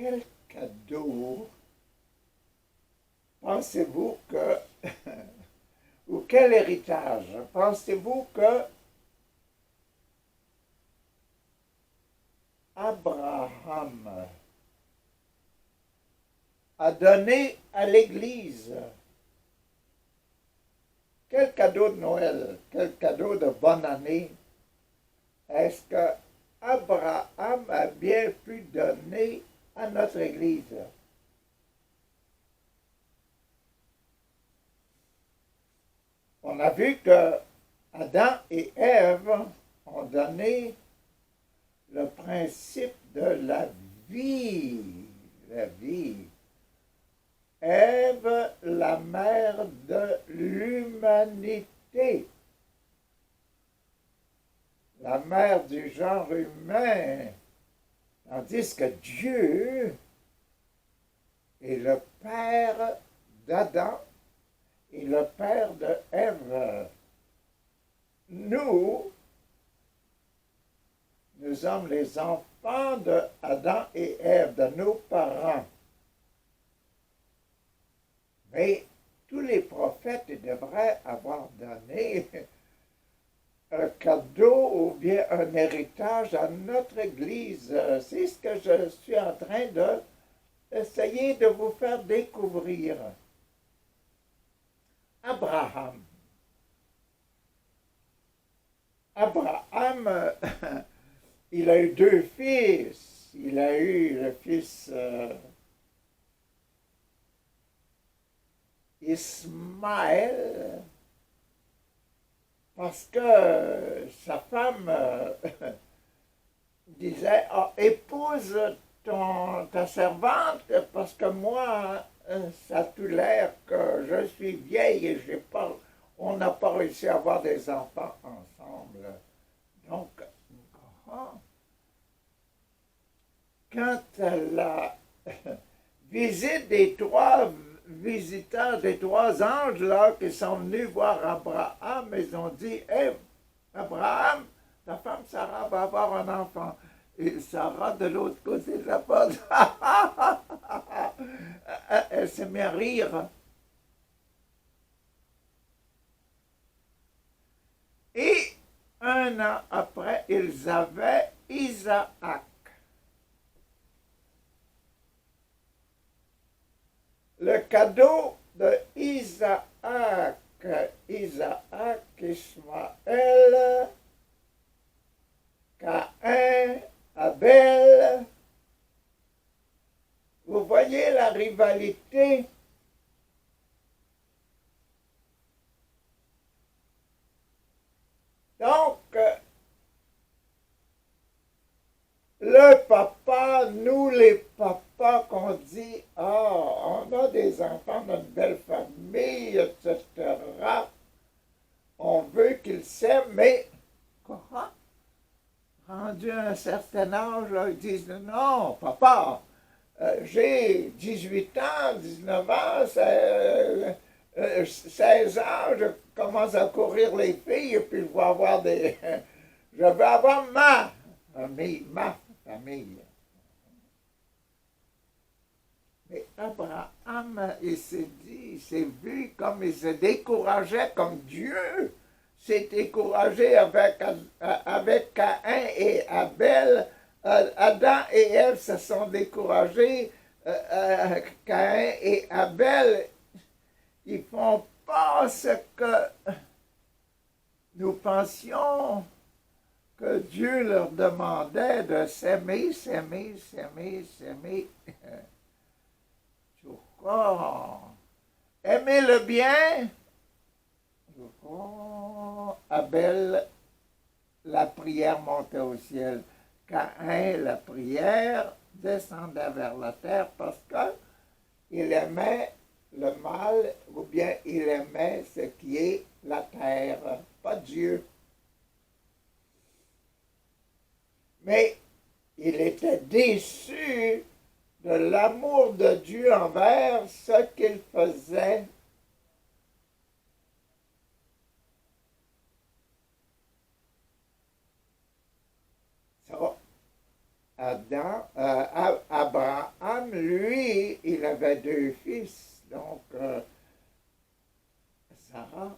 Quel cadeau pensez-vous que, ou quel héritage pensez-vous que Abraham a donné à l'Église? Quel cadeau de Noël, quel cadeau de bonne année est-ce que Abraham a bien pu donner à notre Église? On a vu que Adam et Ève ont donné le principe de la vie. La vie. Ève, la mère de l'humanité, la mère du genre humain, tandis que Dieu est le père d'Adam et le père de Ève. Nous sommes les enfants de Adam et Ève, de nos parents. Mais tous les prophètes devraient avoir donné un cadeau ou bien un héritage à notre Église. C'est ce que je suis en train d'essayer de vous faire découvrir. Abraham. Abraham, il a eu deux fils. Il a eu le fils Ismaël, parce que sa femme disait, oh, épouse ta servante, parce que moi, ça a tout l'air que je suis vieille et on n'a pas réussi à avoir des enfants ensemble. Donc, quand la visite des trois visiteurs, des trois anges là, qui sont venus voir Abraham, ils ont dit, hey, Abraham, ta femme Sarah va avoir un enfant. Et Sarah, de l'autre côté de la porte, elle s'est mise à rire. Et un an après, ils avaient Isaac. Le cadeau de Isaac, Ismaël, Caïn, Abel. Vous voyez la rivalité? Donc, le papa, nous les papas, qu'on dit, ah, on a des enfants d'une belle famille, etc. On veut qu'ils s'aiment, mais quoi? Rendu à un certain âge, là, ils disent, non, papa, j'ai 18 ans, 19 ans, 16 ans, je commence à courir les filles, et puis je vais avoir je veux avoir ma famille. Mais Abraham, il s'est dit, il s'est vu comme il se décourageait, comme Dieu s'est découragé avec Caïn et Abel. Adam et Ève se sont découragés. Caïn et Abel, ils font pas ce que nous pensions que Dieu leur demandait de s'aimer. Aimer le bien. Abel, la prière montait au ciel. Caïn, la prière descendait vers la terre parce qu'il aimait le mal ou bien il aimait ce qui est la terre, pas Dieu. Mais il était déçu de l'amour de Dieu envers ce qu'il faisait. Abraham Abraham, lui, il avait deux fils. Donc, Sarah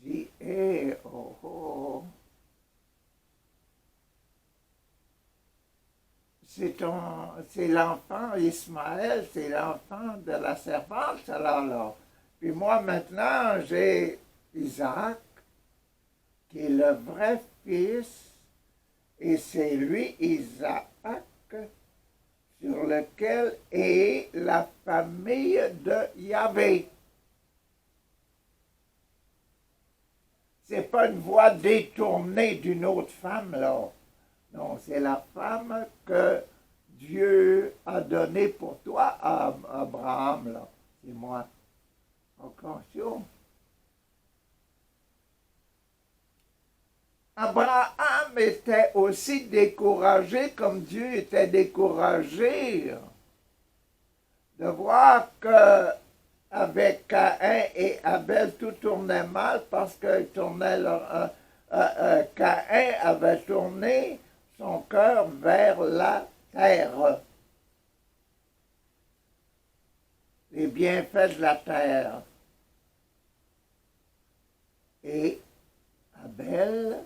dit, eh, oh, oh, c'est l'enfant, Ismaël, c'est l'enfant de la servante, alors là. Puis moi, maintenant, j'ai Isaac, qui est le vrai fils, et c'est lui, Isaac, sur lequel est la famille de Yahvé. C'est pas une voix détournée d'une autre femme, là. Non, c'est la femme que Dieu a donnée pour toi à Abraham, là. C'est moi. Attention. Abraham était aussi découragé comme Dieu était découragé de voir que avec Caïn et Abel tout tournait mal parce que Caïn avait tourné son cœur vers la terre, les bienfaits de la terre. Et Abel,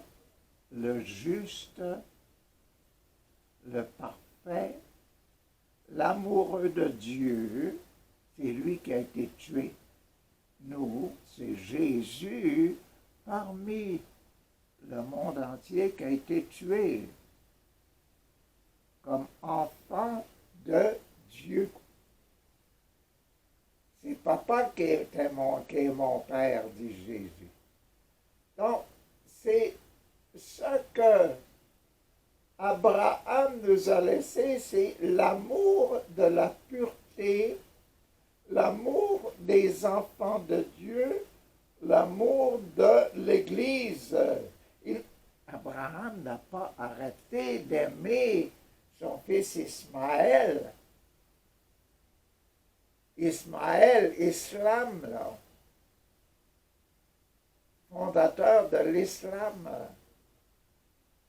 le juste, le parfait, l'amoureux de Dieu, c'est lui qui a été tué. Nous, c'est Jésus parmi le monde entier qui a été tué comme enfant de Dieu. C'est papa qui est mon père, dit Jésus. Donc, c'est ce que Abraham nous a laissé, c'est l'amour de la pureté, l'amour des enfants de Dieu, l'amour de l'Église. Abraham n'a pas arrêté d'aimer son fils Ismaël. Ismaël, Islam, là, fondateur de l'islam,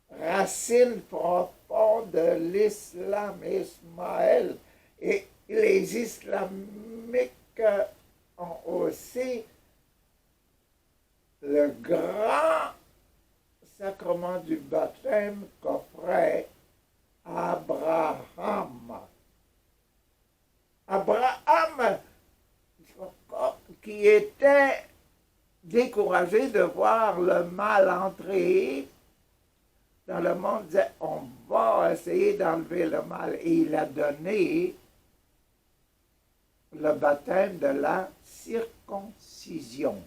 racine profonde de l'islam, Ismaël. Et les islamiques ont aussi le grand sacrement du baptême qu'offrait Abraham. Abraham, qui était découragé de voir le mal entrer dans le monde, disait, on va essayer d'enlever le mal. Et il a donné le baptême de la circoncision.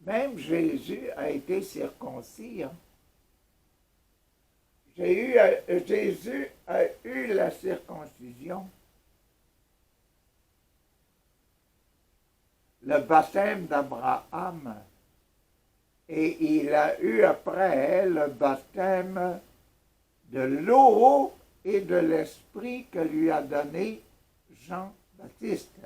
Même Jésus a été circoncis. Hein. Jésus a eu la circoncision. Le baptême d'Abraham. Et il a eu après le baptême de l'eau et de l'esprit que lui a donné Jean-Baptiste.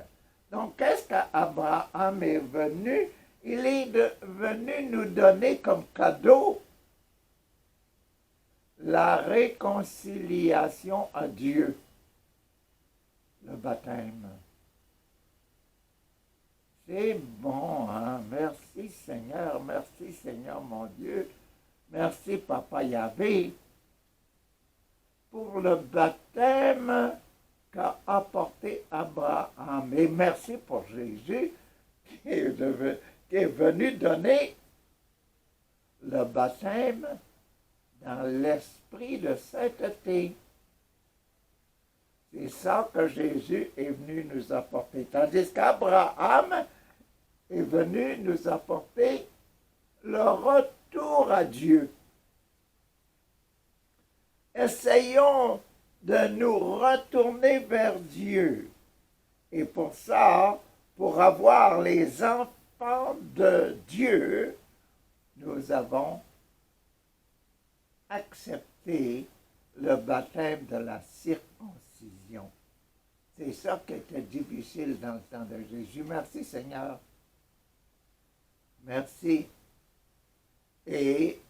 Donc, qu'est-ce qu'Abraham est venu? Il est venu nous donner comme cadeau la réconciliation à Dieu, le baptême. C'est bon, hein? Merci Seigneur mon Dieu. Merci Papa Yahvé pour le baptême qu'a apporté Abraham. Et merci pour Jésus qui est venu donner le baptême dans l'esprit de sainteté. C'est ça que Jésus est venu nous apporter. Tandis qu'Abraham est venu nous apporter le retour à Dieu. Essayons de nous retourner vers Dieu. Et pour ça, pour avoir les enfants de Dieu, nous avons accepté le baptême de la circoncision. C'est ça qui était difficile dans le temps de Jésus. Merci Seigneur. Merci. Et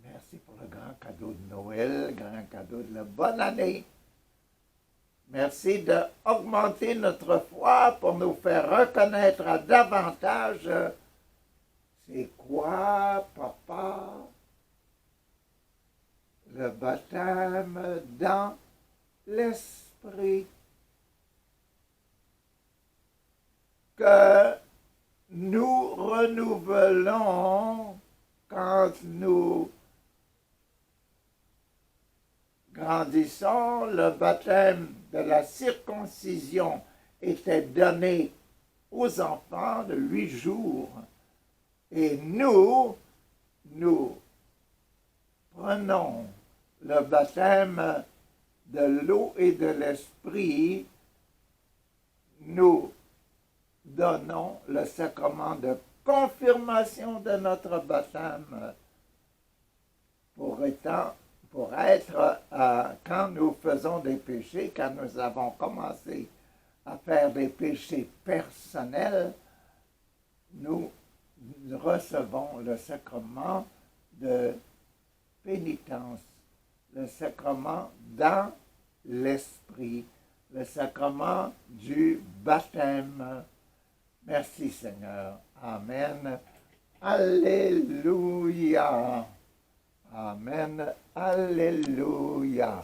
merci pour le grand cadeau de Noël, le grand cadeau de la bonne année. Merci d'augmenter notre foi pour nous faire reconnaître à davantage c'est quoi, papa, le baptême dans l'Esprit. Que nous renouvelons quand nous grandissons. Le baptême de la circoncision était donné aux enfants de 8 jours. Et nous prenons le baptême de l'eau et de l'esprit, nous donnons le sacrement de confirmation de notre baptême pour être quand nous faisons des péchés, quand nous avons commencé à faire des péchés personnels, nous recevons le sacrement de pénitence, le sacrement dans l'esprit, le sacrement du baptême. Merci Seigneur. Amen. Alléluia. Amen. Alléluia.